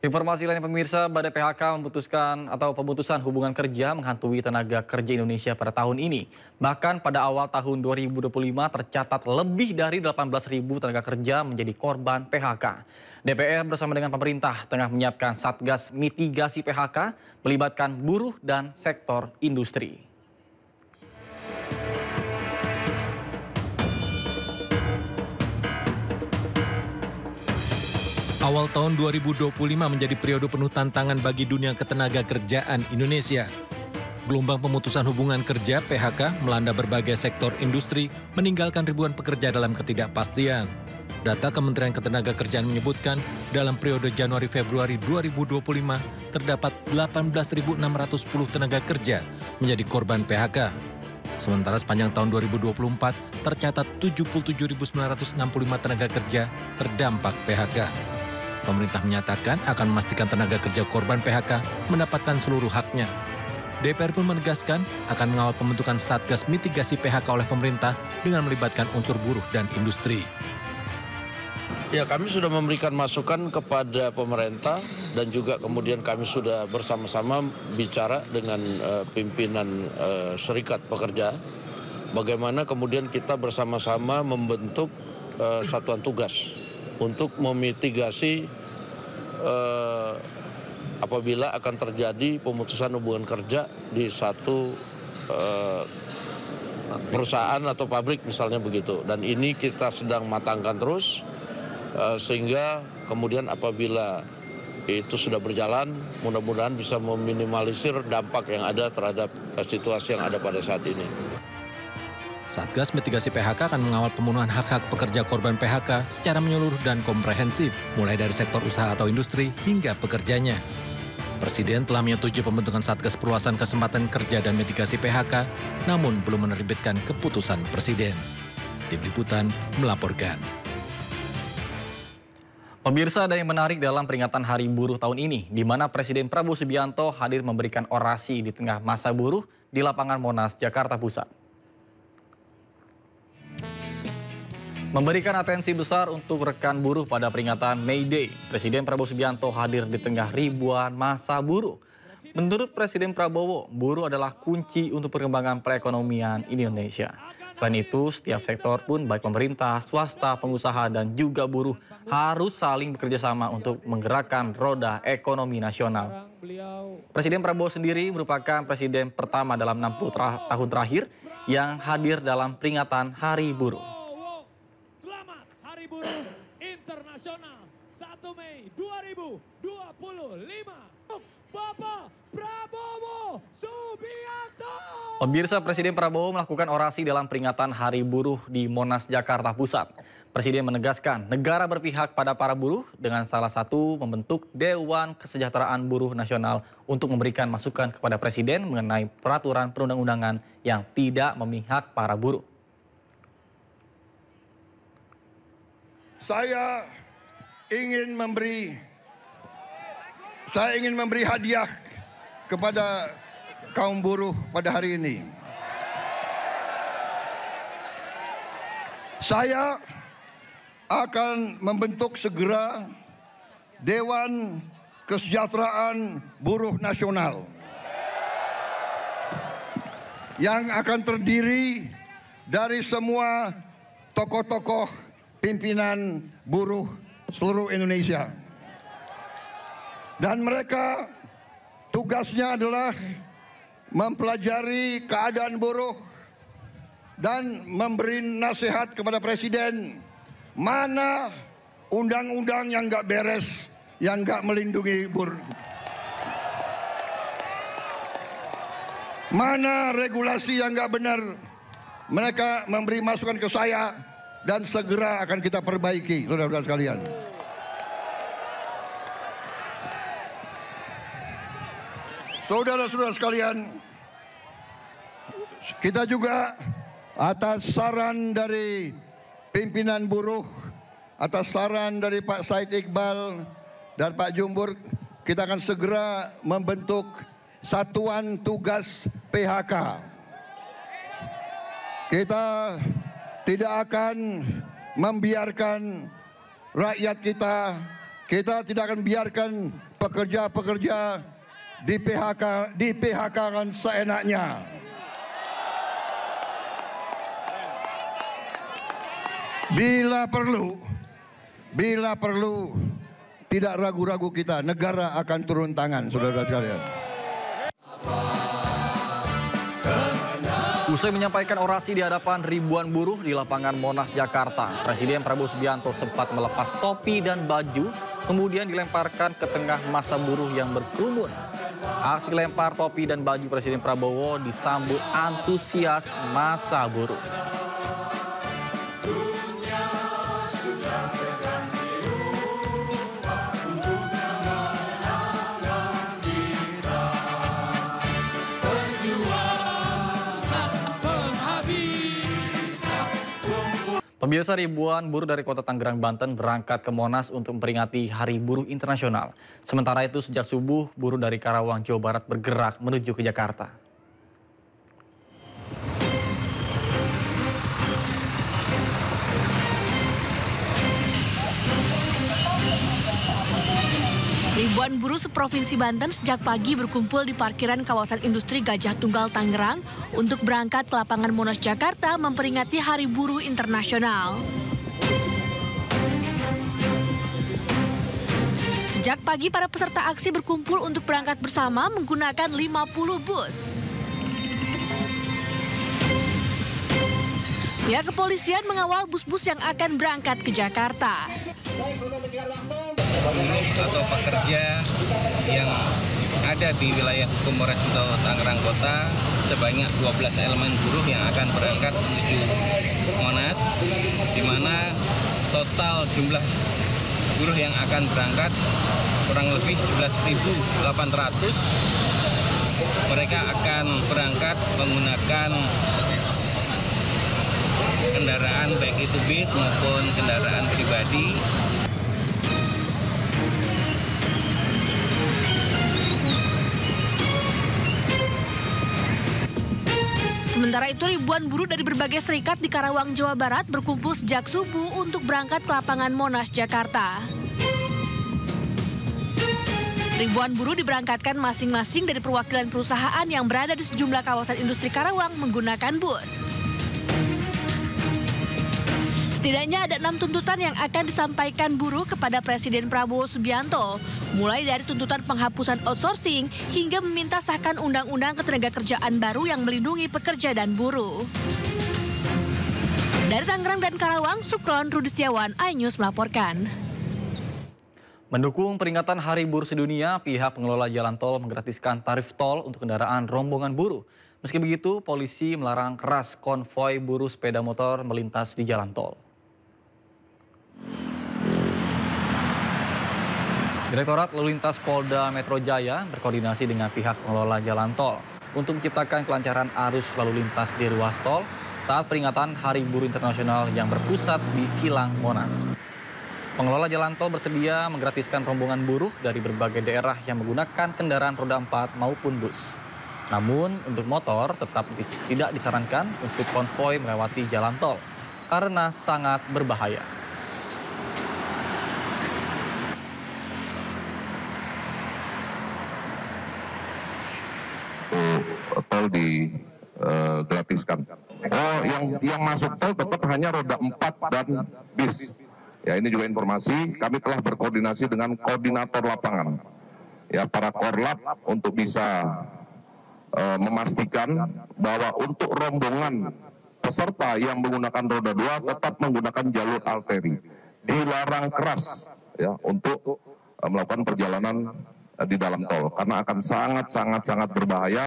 Informasi lain pemirsa, Badai PHK memutuskan atau pemutusan hubungan kerja menghantui tenaga kerja Indonesia pada tahun ini. Bahkan pada awal tahun 2025 tercatat lebih dari 18.000 tenaga kerja menjadi korban PHK. DPR bersama dengan pemerintah tengah menyiapkan Satgas Mitigasi PHK melibatkan buruh dan sektor industri. Awal tahun 2025 menjadi periode penuh tantangan bagi dunia ketenaga kerjaan Indonesia. Gelombang pemutusan hubungan kerja (PHK) melanda berbagai sektor industri, meninggalkan ribuan pekerja dalam ketidakpastian. Data Kementerian Ketenagakerjaan menyebutkan, dalam periode Januari-Februari 2025 terdapat 18.610 tenaga kerja menjadi korban PHK. Sementara sepanjang tahun 2024 tercatat 77.965 tenaga kerja terdampak PHK. Pemerintah menyatakan akan memastikan tenaga kerja korban PHK mendapatkan seluruh haknya. DPR pun menegaskan akan mengawal pembentukan Satgas Mitigasi PHK oleh pemerintah dengan melibatkan unsur buruh dan industri. Ya, kami sudah memberikan masukan kepada pemerintah dan juga kemudian kami sudah bersama-sama bicara dengan pimpinan serikat pekerja. Bagaimana kemudian kita bersama-sama membentuk satuan tugas untuk memitigasi apabila akan terjadi pemutusan hubungan kerja di satu perusahaan atau pabrik misalnya begitu. Dan ini kita sedang matangkan terus sehingga kemudian apabila itu sudah berjalan, mudah-mudahan bisa meminimalisir dampak yang ada terhadap situasi yang ada pada saat ini. Satgas Mitigasi PHK akan mengawal pemenuhan hak-hak pekerja korban PHK secara menyeluruh dan komprehensif, mulai dari sektor usaha atau industri hingga pekerjanya. Presiden telah menyetujui pembentukan Satgas Perluasan Kesempatan Kerja dan Mitigasi PHK, namun belum menerbitkan keputusan Presiden. Tim Liputan melaporkan. Pemirsa, ada yang menarik dalam peringatan Hari Buruh tahun ini, di mana Presiden Prabowo Subianto hadir memberikan orasi di tengah masa buruh di lapangan Monas, Jakarta Pusat. Memberikan atensi besar untuk rekan buruh pada peringatan May Day, Presiden Prabowo Subianto hadir di tengah ribuan massa buruh. Menurut Presiden Prabowo, buruh adalah kunci untuk perkembangan perekonomian Indonesia. Selain itu, setiap sektor pun baik pemerintah, swasta, pengusaha, dan juga buruh harus saling bekerja sama untuk menggerakkan roda ekonomi nasional. Presiden Prabowo sendiri merupakan presiden pertama dalam 60 tahun terakhir yang hadir dalam peringatan Hari Buruh. Selamat Hari Buruh Internasional 1 Mei 2025. Bapak Prabowo Subianto. Pemirsa, Presiden Prabowo melakukan orasi dalam peringatan Hari Buruh di Monas, Jakarta Pusat. Presiden menegaskan negara berpihak pada para buruh dengan salah satu membentuk Dewan Kesejahteraan Buruh Nasional untuk memberikan masukan kepada Presiden mengenai peraturan perundang-undangan yang tidak memihak para buruh. Saya ingin memberi hadiah kepada kaum buruh pada hari ini. Saya akan membentuk segera Dewan Kesejahteraan Buruh Nasional yang akan terdiri dari semua tokoh-tokoh pimpinan buruh seluruh Indonesia. Dan mereka tugasnya adalah mempelajari keadaan buruh dan memberi nasihat kepada Presiden mana undang-undang yang nggak beres, yang nggak melindungi buruh. Mana regulasi yang nggak benar, mereka memberi masukan ke saya dan segera akan kita perbaiki, saudara-saudara sekalian. Saudara-saudara sekalian, kita juga atas saran dari pimpinan buruh, atas saran dari Pak Said Iqbal dan Pak Jumbur, kita akan segera membentuk Satuan Tugas PHK. Kita tidak akan membiarkan rakyat kita tidak akan biarkan pekerja-pekerja di PHK-kan seenaknya. Bila perlu, tidak ragu-ragu kita, negara akan turun tangan, saudara-saudara sekalian. Usai menyampaikan orasi di hadapan ribuan buruh di lapangan Monas, Jakarta, Presiden Prabowo Subianto sempat melepas topi dan baju, kemudian dilemparkan ke tengah massa buruh yang berkerumun. Aksi lempar topi dan baju Presiden Prabowo disambut antusias massa buruh. Pemirsa, ribuan buruh dari kota Tangerang, Banten berangkat ke Monas untuk memperingati Hari Buruh Internasional. Sementara itu, sejak subuh, buruh dari Karawang, Jawa Barat bergerak menuju ke Jakarta. Ribuan buruh seprovinsi Banten sejak pagi berkumpul di parkiran kawasan industri Gajah Tunggal Tangerang untuk berangkat ke lapangan Monas Jakarta memperingati Hari Buruh Internasional. Sejak pagi para peserta aksi berkumpul untuk berangkat bersama menggunakan 50 bus. Pihak kepolisian mengawal bus-bus yang akan berangkat ke Jakarta. Buruh atau pekerja yang ada di wilayah hukum Polres Tangerang Kota sebanyak 12 elemen buruh yang akan berangkat menuju Monas, di mana total jumlah buruh yang akan berangkat kurang lebih 11.800. Mereka akan berangkat menggunakan kendaraan baik itu bis maupun kendaraan pribadi. Sementara itu, ribuan buruh dari berbagai serikat di Karawang, Jawa Barat berkumpul sejak subuh untuk berangkat ke lapangan Monas, Jakarta. Ribuan buruh diberangkatkan masing-masing dari perwakilan perusahaan yang berada di sejumlah kawasan industri Karawang menggunakan bus. Setidaknya ada 6 tuntutan yang akan disampaikan buruh kepada Presiden Prabowo Subianto, mulai dari tuntutan penghapusan outsourcing hingga meminta sahkan undang-undang ketenagakerjaan baru yang melindungi pekerja dan buruh. Dari Tangerang dan Karawang, Sukron Rudi Setiawan, iNews melaporkan. Mendukung peringatan Hari Buruh Sedunia, pihak pengelola jalan tol menggratiskan tarif tol untuk kendaraan rombongan buruh. Meski begitu, polisi melarang keras konvoi buruh sepeda motor melintas di jalan tol. Direktorat Lalu Lintas Polda Metro Jaya berkoordinasi dengan pihak pengelola jalan tol untuk menciptakan kelancaran arus lalu lintas di ruas tol saat peringatan Hari Buruh Internasional yang berpusat di Silang, Monas. Pengelola jalan tol bersedia menggratiskan rombongan buruh dari berbagai daerah yang menggunakan kendaraan roda 4 maupun bus. Namun untuk motor tetap tidak disarankan untuk konvoi melewati jalan tol karena sangat berbahaya. Tol digratiskan. Oh, yang masuk tol tetap hanya roda 4 dan bis. Ya, ini juga informasi. Kami telah berkoordinasi dengan koordinator lapangan, ya, para korlap untuk bisa memastikan bahwa untuk rombongan peserta yang menggunakan roda 2 tetap menggunakan jalur arteri. Dilarang keras, ya, untuk melakukan perjalanan di dalam tol karena akan sangat berbahaya.